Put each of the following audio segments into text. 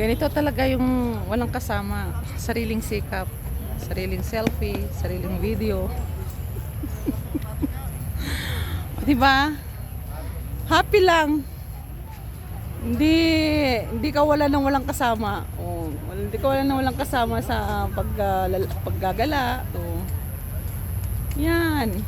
Ganito talaga yung walang kasama. Sariling sikap, sariling selfie, sariling video. Di ba? Happy lang. Hindi hindi ka wala ng walang kasama. Oh, hindi ka wala ng walang kasama sa paggagala. Oh. Yan.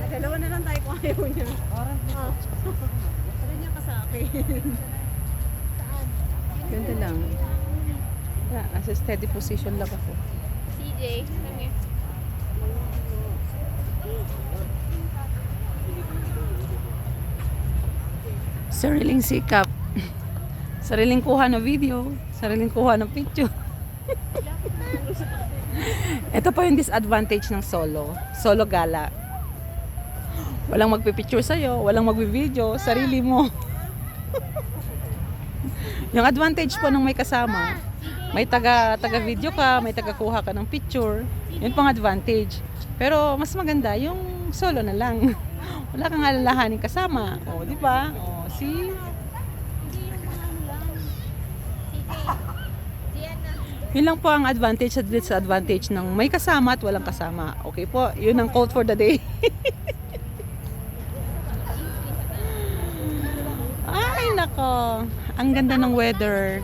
Dalawa na lang tayo kung ayaw niya. Ano niya ka sa akin? Ganda lang. Yeah, nasa steady position lang ako. CJ, come here. Sariling sikap. Sariling kuha ng video. Sariling kuha ng picture. Ito pa yung disadvantage ng solo. Solo gala. Walang magpipicture sa'yo. Walang magbi-video. Sarili mo. Yung advantage po nung may kasama. May taga-video ka. May taga-kuha ka ng picture. Yun pang advantage. Pero mas maganda yung solo na lang. Wala kang alalahanin kasama. O, di ba? O, see? Yun lang po ang advantage at disadvantage ng may kasama at walang kasama. Okay po, yun ang quote for the day. Ay nako, ang ganda ng weather.